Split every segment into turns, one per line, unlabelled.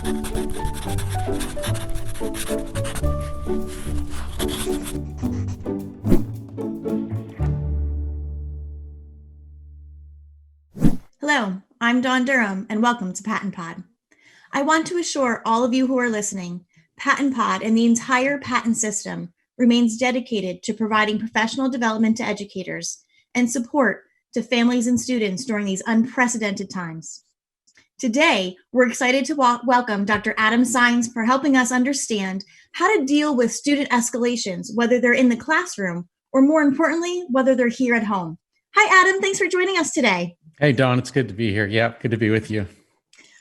Hello, I'm Dawn Durham, and welcome to PaTTANpod. I want to assure all of you who are listening, PaTTANpod and the entire PaTTAN system remains dedicated to providing professional development to educators and support to families and students during these unprecedented times. Today, we're excited to welcome Dr. Adam Sáenz for helping us understand how to deal with student escalations, whether they're in the classroom or, more importantly, whether they're here at home. Hi, Adam. Thanks for joining us today.
Hey, Dawn. It's good to be here. Yeah, good to be with you.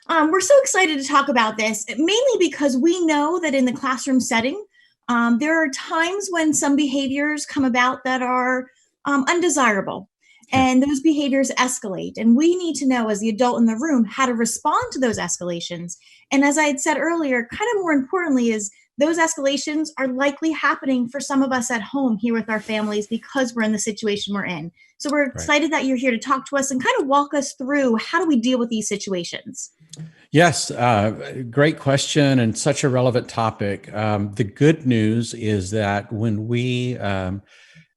We're so excited to talk about this, mainly because we know that in the classroom setting, there are times when some behaviors come about that are undesirable. And those behaviors escalate. And we need to know, as the adult in the room, how to respond to those escalations. And as I had said earlier, kind of more importantly, is those escalations are likely happening for some of us at home here with our families because we're in the situation we're in. So we're excited that you're here to talk to us and kind of walk us through how do we deal with these situations.
Yes, great question and such a relevant topic. The good news is that when we,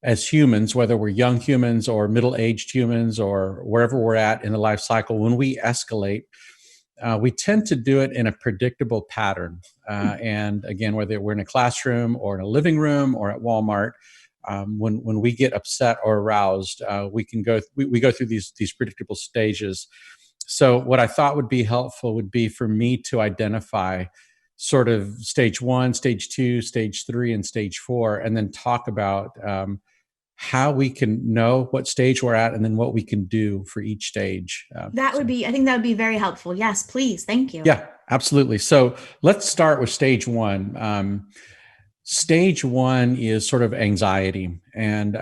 as humans, whether we're young humans or middle-aged humans or wherever we're at in the life cycle, when we escalate, we tend to do it in a predictable pattern. And again, whether we're in a classroom or in a living room or at Walmart, when we get upset or aroused, we go through these predictable stages. So what I thought would be helpful would be for me to identify sort of stage 1, stage 2, stage 3, and stage 4, and then talk about how we can know what stage we're at and then what we can do for each stage.
I think that would be very helpful. Yes, please. Thank you.
Yeah, absolutely. So let's start with stage 1. Stage 1 is sort of anxiety. And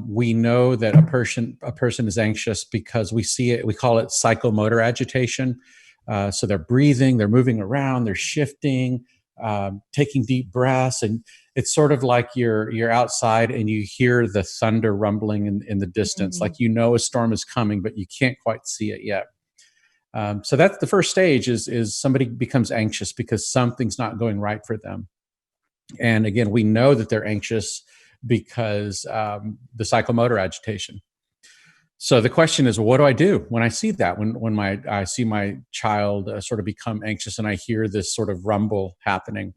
we know that a person is anxious because we see it, we call it psychomotor agitation. So they're breathing, they're moving around, they're shifting, taking deep breaths. And it's sort of like you're outside and you hear the thunder rumbling in the distance, like you know a storm is coming, but you can't quite see it yet. So that's the first stage is somebody becomes anxious because something's not going right for them. And again, we know that they're anxious because the psychomotor agitation. So the question is, what do I do when I see that? When I see my child sort of become anxious and I hear this sort of rumble happening?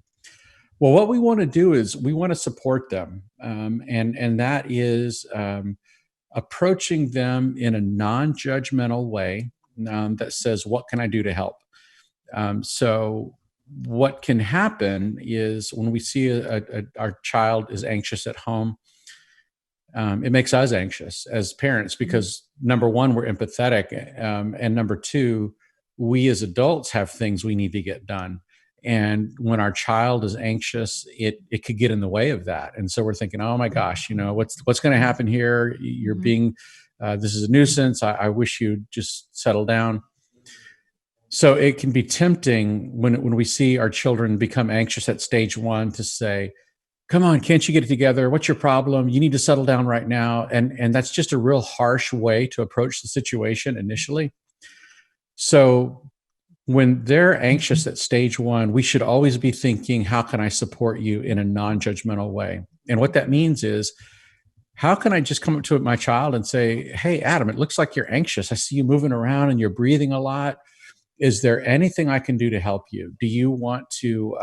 Well, what we want to do is we want to support them, and that is approaching them in a non-judgmental way that says, "What can I do to help?" So what can happen is when we see our child is anxious at home, it makes us anxious as parents because number one, we're empathetic. And number two, we as adults have things we need to get done. And when our child is anxious, it could get in the way of that. And so we're thinking, oh my gosh, what's going to happen here? You're being, this is a nuisance. I wish you'd just settle down. So it can be tempting when we see our children become anxious at stage 1 to say, come on, can't you get it together? What's your problem? You need to settle down right now. And that's just a real harsh way to approach the situation initially. So when they're anxious at stage 1, we should always be thinking, how can I support you in a non-judgmental way? And what that means is, how can I just come up to my child and say, hey, Adam, it looks like you're anxious. I see you moving around and you're breathing a lot. Is there anything I can do to help you? Do you want to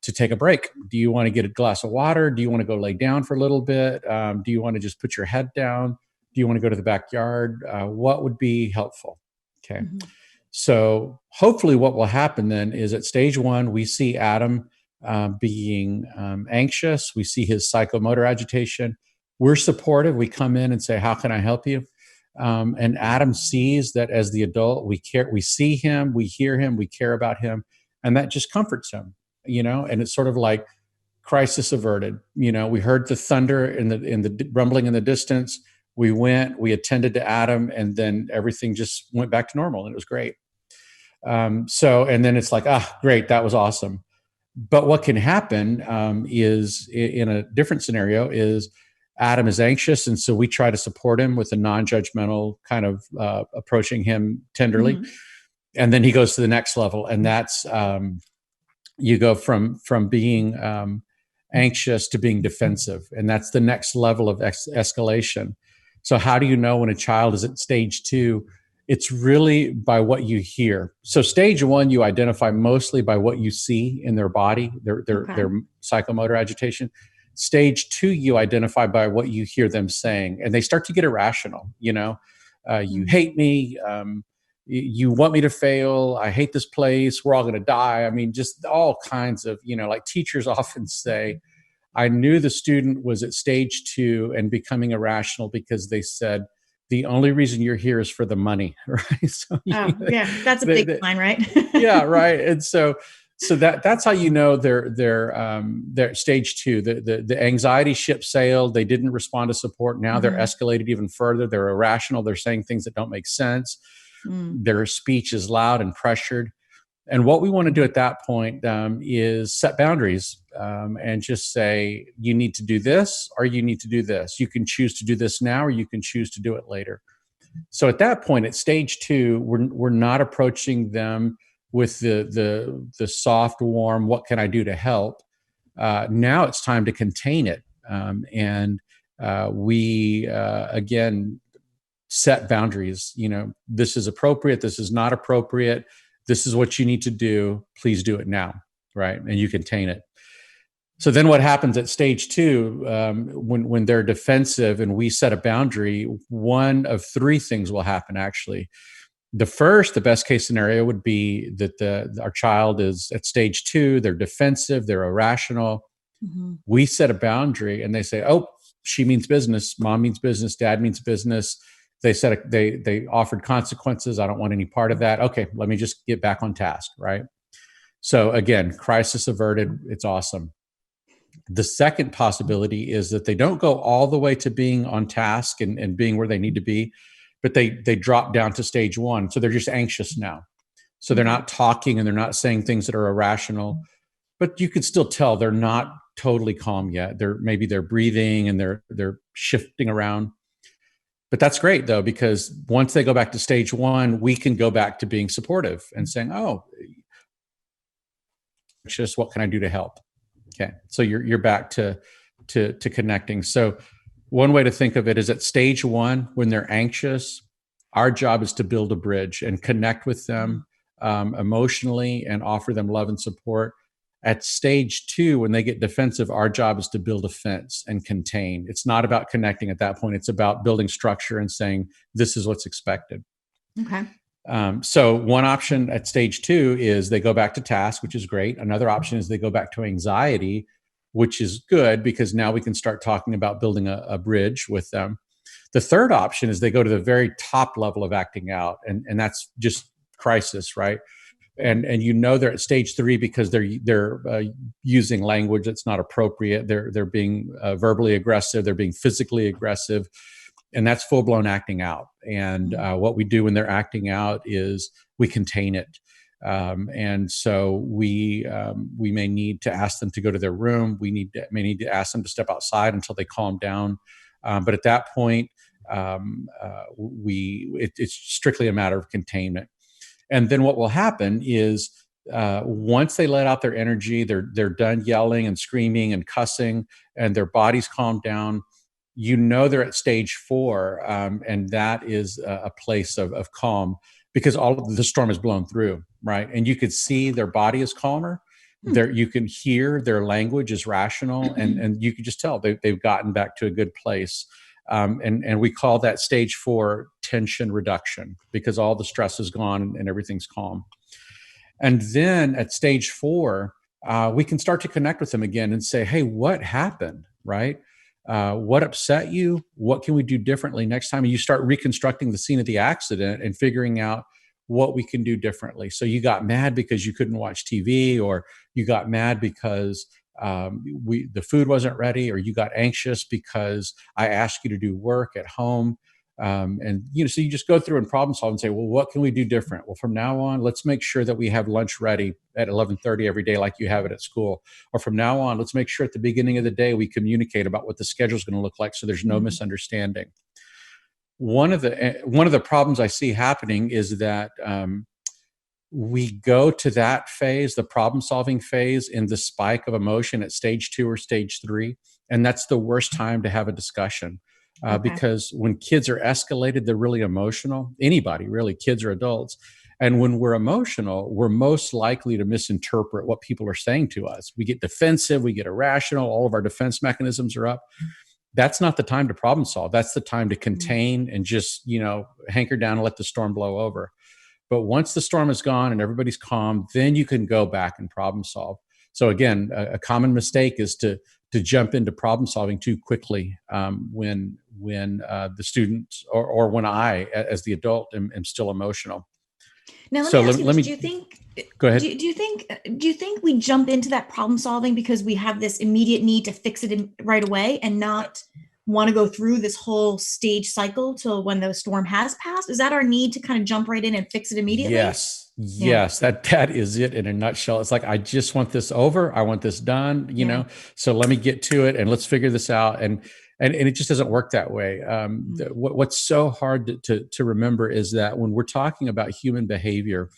take a break? Do you want to get a glass of water? Do you want to go lay down for a little bit? Do you want to just put your head down? Do you want to go to the backyard? What would be helpful? Okay. Mm-hmm. So hopefully what will happen then is at stage 1, we see Adam being anxious. We see his psychomotor agitation. We're supportive. We come in and say, how can I help you? And Adam sees that as the adult, we care, we see him, we hear him, we care about him, and that just comforts him, and it's sort of like crisis averted. We heard the thunder in the rumbling in the distance. We went, we attended to Adam, and then everything just went back to normal, and it was great. And then it's like, great, that was awesome. But what can happen is in a different scenario is Adam is anxious, and so we try to support him with a non-judgmental kind of approaching him tenderly. Mm-hmm. And then he goes to the next level, and that's you go from being anxious to being defensive, and that's the next level of escalation. So how do you know when a child is at stage 2? It's really by what you hear. So stage 1, you identify mostly by what you see in their body, their psychomotor agitation. Stage 2, you identify by what you hear them saying, and they start to get irrational. You hate me. You want me to fail. I hate this place. We're all going to die. I mean, just all kinds of, like teachers often say, I knew the student was at stage 2 and becoming irrational because they said, the only reason you're here is for the money, right? So,
yeah, that's a big line, right?
Yeah, right. And so that's how you know they're stage 2. The anxiety ship sailed. They didn't respond to support. Now they're escalated even further. They're irrational. They're saying things that don't make sense. Their speech is loud and pressured. And what we want to do at that point is set boundaries and just say, you need to do this or you need to do this. You can choose to do this now or you can choose to do it later. So at that point, at stage 2, we're not approaching them with the soft, warm, what can I do to help? Now it's time to contain it. And we, again, set boundaries. This is appropriate. This is not appropriate. This is what you need to do. Please do it now, right? And you contain it. So then what happens at stage 2, when they're defensive and we set a boundary, one of 3 things will happen, actually. The best case scenario would be that our child is at stage 2, they're defensive, they're irrational. We set a boundary and they say, oh, she means business, mom means business, dad means business. They offered consequences. I don't want any part of that. Okay, let me just get back on task, right? So again, crisis averted. It's awesome. The second possibility is that they don't go all the way to being on task and being where they need to be, but they drop down to stage 1. So they're just anxious now. So they're not talking and they're not saying things that are irrational, but you could still tell they're not totally calm yet. Maybe they're breathing and they're shifting around. But that's great, though, because once they go back to stage 1, we can go back to being supportive and saying, oh, just what can I do to help? Okay, so you're back to connecting. So one way to think of it is at stage 1, when they're anxious, our job is to build a bridge and connect with them emotionally and offer them love and support. At stage 2, when they get defensive, our job is to build a fence and contain. It's not about connecting at that point. It's about building structure and saying, this is what's expected.
Okay.
So one option at stage 2 is they go back to task, which is great. Another option is they go back to anxiety, which is good because now we can start talking about building a bridge with them. The third option is they go to the very top level of acting out, and that's just crisis, right? And they're at stage 3 because they're using language that's not appropriate. They're being verbally aggressive. They're being physically aggressive, and that's full blown acting out. And what we do when they're acting out is we contain it. And so we may need to ask them to go to their room. We may need to ask them to step outside until they calm down. But at that point, it's strictly a matter of containment. And then what will happen is once they let out their energy, they're done yelling and screaming and cussing, and their bodies calm down. They're at stage 4, and that is a place of calm because all of the storm is blown through, right? And you could see their body is calmer. You can hear their language is rational, and you can just tell they've gotten back to a good place. And we call that stage 4 tension reduction because all the stress is gone and everything's calm. And then at stage 4, we can start to connect with them again and say, hey, what happened, right? What upset you? What can we do differently next time? And you start reconstructing the scene of the accident and figuring out what we can do differently. So you got mad because you couldn't watch TV, or you got mad because the food wasn't ready, or you got anxious because I asked you to do work at home. So you just go through and problem solve and say, well, what can we do different? Well, from now on, let's make sure that we have lunch ready at 11:30 every day, like you have it at school. Or from now on, let's make sure at the beginning of the day, we communicate about what the schedule is going to look like, so there's no misunderstanding. One of the problems I see happening is that we go to that phase, the problem solving phase, in the spike of emotion at stage 2 or stage 3. And that's the worst time to have a discussion. Because when kids are escalated, they're really emotional. Anybody, really, kids or adults. And when we're emotional, we're most likely to misinterpret what people are saying to us. We get defensive, we get irrational, all of our defense mechanisms are up. That's not the time to problem solve. That's the time to contain and just, hanker down and let the storm blow over. But once the storm is gone and everybody's calm, then you can go back and problem solve. So again, a common mistake is to jump into problem solving too quickly when the students or when I, as the adult, am still emotional.
Now, let me ask you this. Do you think?
Go ahead.
Do you think we jump into that problem solving because we have this immediate need to fix it right away and not want to go through this whole stage cycle till when the storm has passed? Is that our need to kind of jump right in and fix it immediately?
Yes, that is it in a nutshell. It's like, I just want this over. I want this done, so let me get to it and let's figure this out. And it just doesn't work that way. What's so hard to remember is that when we're talking about human behavior,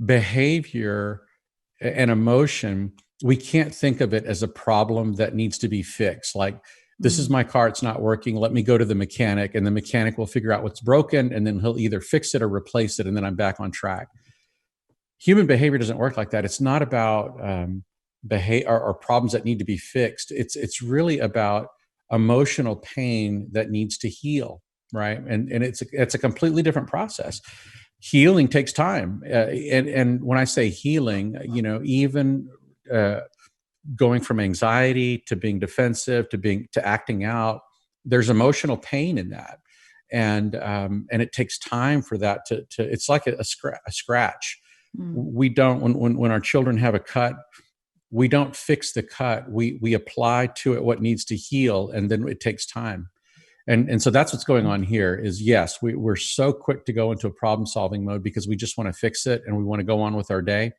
behavior and emotion, we can't think of it as a problem that needs to be fixed. Like, this is my car, it's not working. Let me go to the mechanic, and the mechanic will figure out what's broken, and then he'll either fix it or replace it, and then I'm back on track. Human behavior doesn't work like that. It's not about behavior or problems that need to be fixed. It's really about emotional pain that needs to heal, right? And it's a completely different process. Healing takes time, and when I say healing, even going from anxiety to being defensive to acting out, there's emotional pain in that, and it takes time for that to it's like a scratch. We don't, when our children have a cut, we don't fix the cut. We apply to it what needs to heal, and then it takes time. And so that's what's going on here is, yes, we're so quick to go into a problem solving mode because we just want to fix it and we want to go on with our day.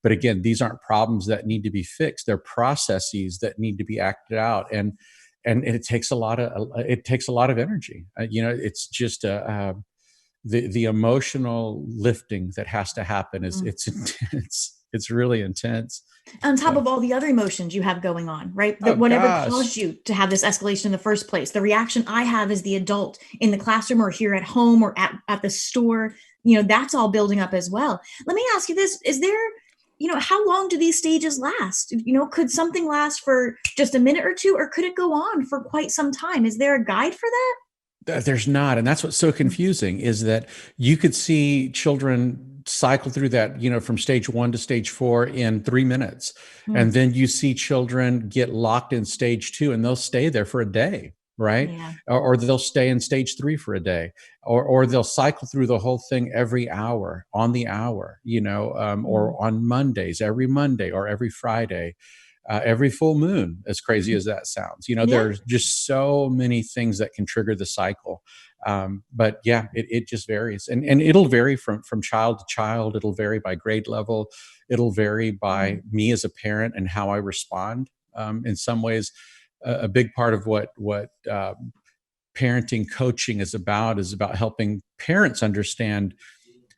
But again, these aren't problems that need to be fixed. They're processes that need to be acted out. And it takes a lot of energy. It's just the emotional lifting that has to happen is it's intense. It's really intense.
On top of all the other emotions you have going on, right? Whatever caused you to have this escalation in the first place. The reaction I have as the adult in the classroom or here at home or at the store, that's all building up as well. Let me ask you this. Is there, how long do these stages last? Could something last for just a minute or two, or could it go on for quite some time? Is there a guide for that?
There's not. And that's what's so confusing is that you could see children cycle through that, from stage 1 to stage 4 in 3 minutes. And then you see children get locked in stage 2 and they'll stay there for a day, right? Yeah. Or they'll stay in stage 3 for a day, or they'll cycle through the whole thing every hour on the hour, or on Mondays, every Monday or every Friday. Every full moon, as crazy as that sounds. There's just so many things that can trigger the cycle. But yeah, it just varies. And it'll vary from child to child. It'll vary by grade level. It'll vary by me as a parent and how I respond. In some ways, a big part of what parenting coaching is about helping parents understand,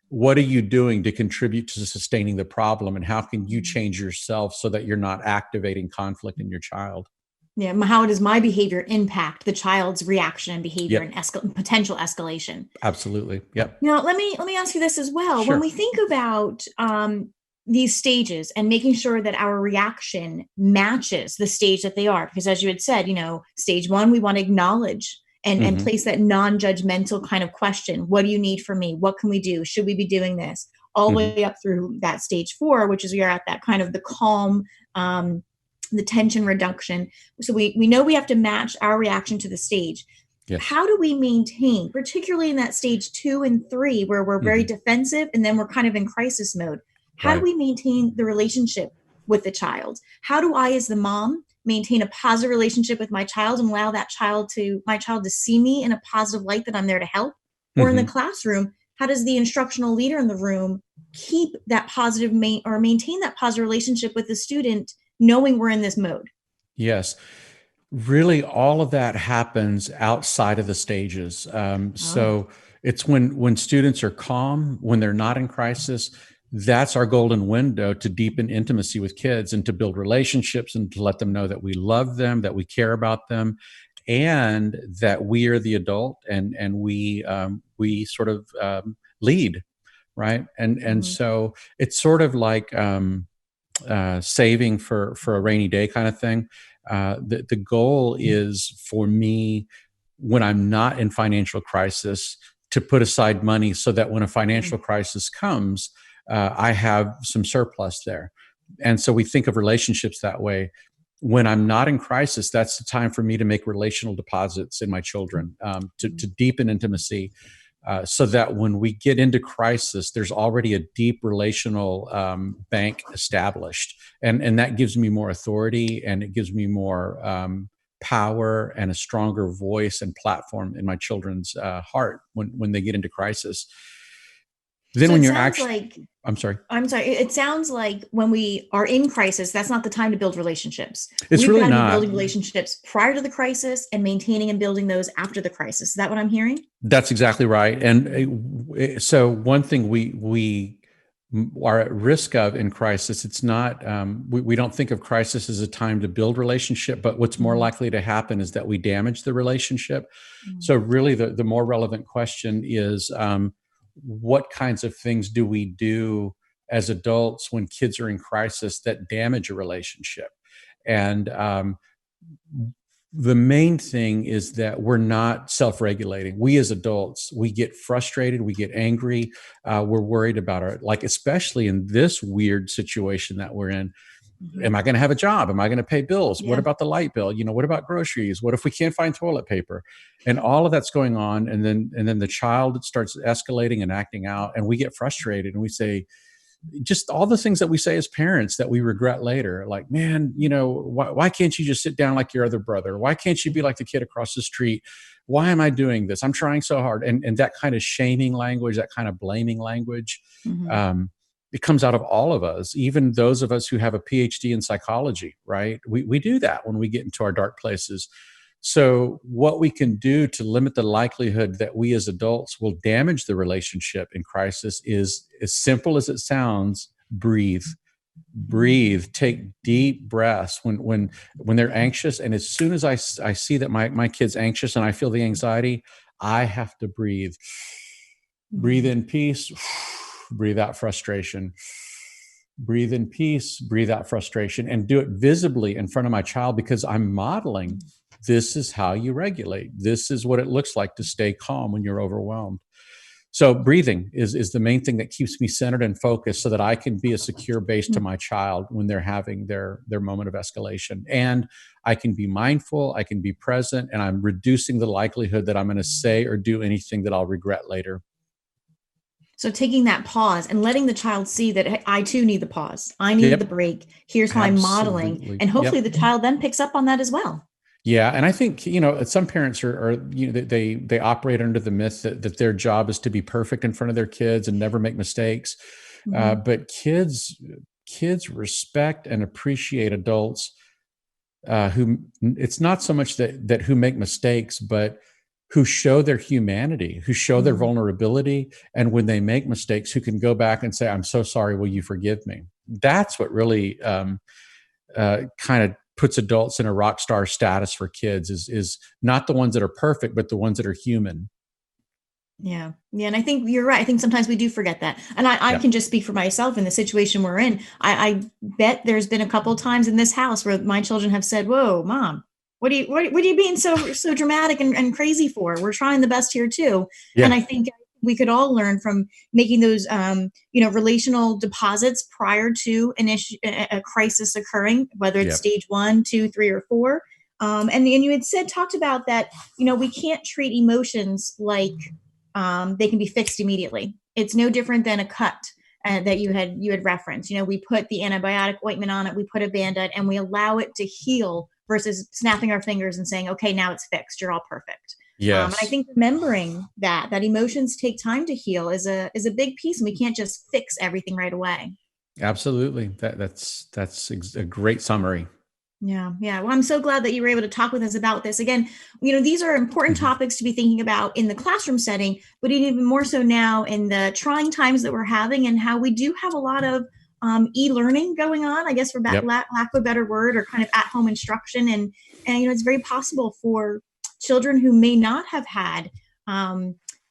what are you doing to contribute to sustaining the problem, and how can you change yourself so that you're not activating conflict in your child?
Yeah, how does my behavior impact the child's reaction and behavior and potential escalation?
Absolutely. Yep.
Now, let me ask you this as well.
Sure.
When we think about these stages and making sure that our reaction matches the stage that they are, because as you had said, stage 1, we want to acknowledge and place that non-judgmental kind of question. What do you need from me? What can we do? Should we be doing this? All the way up through that stage 4, which is we are at that kind of the calm, the tension reduction. So we know we have to match our reaction to the stage.
Yes.
How do we maintain, particularly in that stage 2 and 3, where we're very defensive and then we're kind of in crisis mode? How do we maintain the relationship with the child? How do I, as the mom, maintain a positive relationship with my child and allow my child to see me in a positive light, that I'm there to help? Or in the classroom, how does the instructional leader in the room keep that positive maintain that positive relationship with the student, knowing we're in this mode?
Yes. Really, all of that happens outside of the stages. So It's when students are calm, when they're not in crisis. That's our golden window to deepen intimacy with kids and to build relationships and to let them know that we love them, that we care about them, and that we are the adult, and we sort of lead, right? And so it's sort of like saving for a rainy day kind of thing. The goal is for me, when I'm not in financial crisis, to put aside money so that when a financial crisis comes, I have some surplus there. And so we think of relationships that way. When I'm not in crisis, that's the time for me to make relational deposits in my children, to deepen intimacy, so that when we get into crisis, there's already a deep relational bank established. And that gives me more authority, and it gives me more power and a stronger voice and platform in my children's heart when they get into crisis. Then
So
when
it
you're
sounds
actually,
like,
I'm sorry.
I'm sorry, it sounds like when we are in crisis, that's not the time to build relationships.
It's
We've
really
got to be
not.
building relationships prior to the crisis and maintaining and building those after the crisis. Is that what I'm hearing?
That's exactly right. And so one thing we are at risk of in crisis, it's not, we don't think of crisis as a time to build relationship, but what's more likely to happen is that we damage the relationship. So really the more relevant question is, what kinds of things do we do as adults when kids are in crisis that damage a relationship? And the main thing is that we're not self-regulating. We as adults, we get frustrated, we get angry, we're worried about our, like, especially in this weird situation that we're in. Am I going to have a job? Am I going to pay bills? What about the light bill? What about groceries? What if we can't find toilet paper? And all of that's going on. And then the child starts escalating and acting out, and we get frustrated and we say, just all the things that we say as parents that we regret later, like, man, why can't you just sit down like your other brother? Why can't you be like the kid across the street? Why am I doing this? I'm trying so hard. And that kind of shaming language, that kind of blaming language, it comes out of all of us, even those of us who have a PhD in psychology, right? We do that when we get into our dark places. So what we can do to limit the likelihood that we as adults will damage the relationship in crisis is, as simple as it sounds, breathe. Breathe, take deep breaths when they're anxious. And as soon as I see that my kid's anxious and I feel the anxiety, I have to breathe. Breathe in peace, breathe out frustration. Breathe in peace, breathe out frustration, and do it visibly in front of my child, because I'm modeling, this is how you regulate. This is what it looks like to stay calm when you're overwhelmed. So breathing is the main thing that keeps me centered and focused, so that I can be a secure base to my child when they're having their moment of escalation. And I can be mindful, I can be present, and I'm reducing the likelihood that I'm going to say or do anything that I'll regret later.
So taking that pause and letting the child see that, hey, I too need the pause. I need the break. Here's how I'm modeling. And hopefully the child then picks up on that as well.
Yeah. And I think, some parents are they operate under the myth that their job is to be perfect in front of their kids and never make mistakes. But kids respect and appreciate adults who, it's not so much that who make mistakes, but who show their humanity, who show their vulnerability. And when they make mistakes, who can go back and say, I'm so sorry, will you forgive me? That's what really kind of puts adults in a rock star status for kids, is not the ones that are perfect, but the ones that are human.
Yeah. And I think you're right. I think sometimes we do forget that. And I can just speak for myself in the situation we're in. I bet there's been a couple of times in this house where my children have said, whoa, Mom, what are you being so dramatic and crazy for? We're trying the best here too. Yeah. And I think we could all learn from making those, relational deposits prior to a crisis occurring, whether it's stage 1, 2, 3, or 4. And you had talked about that, we can't treat emotions like they can be fixed immediately. It's no different than a cut that you had referenced. We put the antibiotic ointment on it, we put a Band-Aid, and we allow it to heal versus snapping our fingers and saying, okay, now it's fixed. You're all perfect.
Yes.
And I think remembering that emotions take time to heal is a big piece, and we can't just fix everything right away.
Absolutely. That's a great summary.
Yeah. Yeah. Well, I'm so glad that you were able to talk with us about this. Again, these are important topics to be thinking about in the classroom setting, but even more so now in the trying times that we're having, and how we do have a lot of e-learning going on, I guess, for
Yep.
lack of a better word, or kind of at-home instruction. And it's very possible for children who may not have had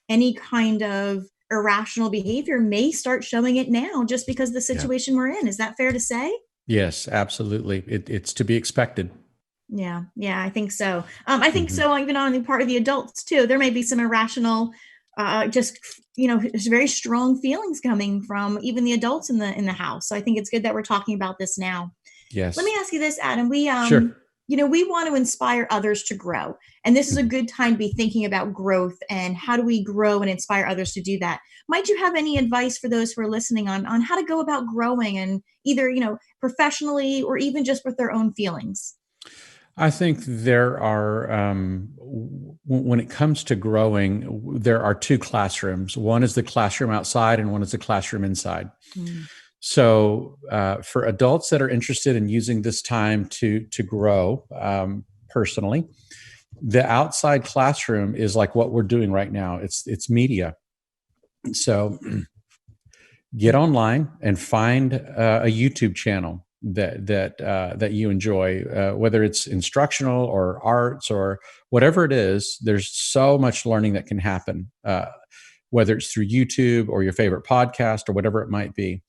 any kind of irrational behavior may start showing it now, just because of the situation we're in. Is that fair to say?
Yes, absolutely. It's to be expected.
Yeah, I think so. I think so, even on the part of the adults too. There may be some irrational, just very strong feelings coming from even the adults in the house. So I think it's good that we're talking about this now. Let me
Yes.
ask you this, Adam. We
Sure.
we want to inspire others to grow, and this is a good time to be thinking about growth and how do we grow and inspire others to do that. Might you have any advice for those who are listening on how to go about growing, and either professionally or even just with their own feelings?
I think there are, when it comes to growing, there are two classrooms. One is the classroom outside, and one is the classroom inside.
Mm.
So, for adults that are interested in using this time to grow personally, the outside classroom is like what we're doing right now. It's media. So, get online and find a YouTube channel that you enjoy, whether it's instructional or arts or whatever it is. There's so much learning that can happen, whether it's through YouTube or your favorite podcast or whatever it might be.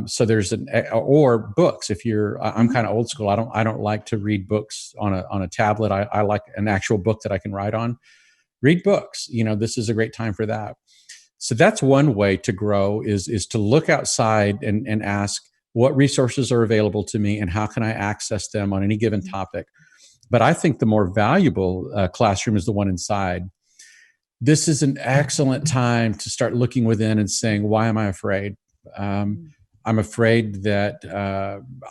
So there's or books. If you're, I'm kind of old school. I don't like to read books on a tablet. I like an actual book that I can write on. Read books. This is a great time for that. So that's one way to grow is to look outside and ask, what resources are available to me and how can I access them on any given topic? But I think the more valuable classroom is the one inside. This is an excellent time to start looking within and saying, why am I afraid? I'm afraid that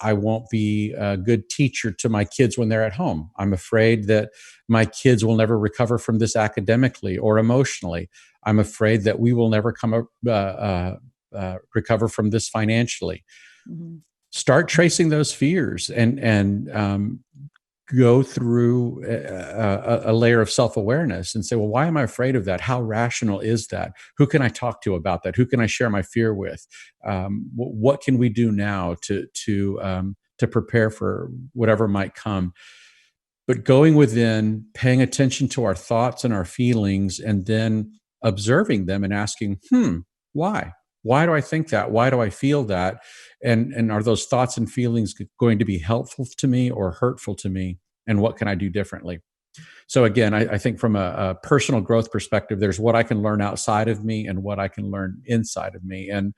I won't be a good teacher to my kids when they're at home. I'm afraid that my kids will never recover from this academically or emotionally. I'm afraid that we will never recover from this financially. Mm-hmm. Start tracing those fears and go through a layer of self-awareness and say, well, why am I afraid of that? How rational is that? Who can I talk to about that? Who can I share my fear with? What can we do now to prepare for whatever might come? But going within, paying attention to our thoughts and our feelings, and then observing them and asking, why? Why do I think that? Why do I feel that? And are those thoughts and feelings going to be helpful to me or hurtful to me? And what can I do differently? So again, I think from a personal growth perspective, there's what I can learn outside of me and what I can learn inside of me. And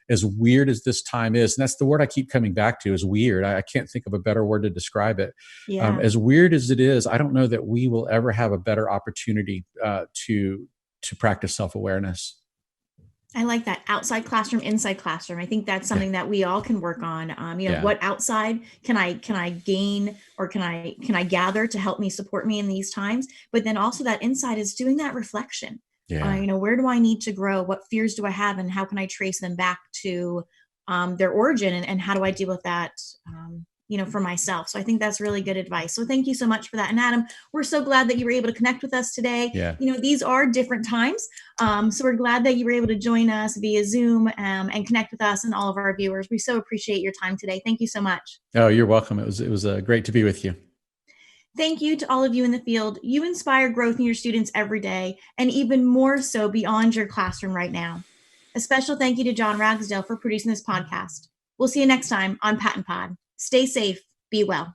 as weird as this time is, and that's the word I keep coming back to, is weird. I can't think of a better word to describe it.
Yeah.
As weird as it is, I don't know that we will ever have a better opportunity to practice self-awareness.
I like that. Outside classroom, inside classroom. I think that's something that we all can work on. What outside can I gain, or can I gather to help me support me in these times? But then also that inside is doing that reflection.
Yeah.
Where do I need to grow? What fears do I have, and how can I trace them back to their origin? And how do I deal with that? For myself. So I think that's really good advice. So thank you so much for that. And Adam, we're so glad that you were able to connect with us today.
Yeah.
These are different times. So we're glad that you were able to join us via Zoom and connect with us and all of our viewers. We so appreciate your time today. Thank you so much.
Oh, you're welcome. It was great to be with you.
Thank you to all of you in the field. You inspire growth in your students every day, and even more so beyond your classroom right now. A special thank you to John Ragsdale for producing this podcast. We'll see you next time on PaTTANpod. Stay safe. Be well.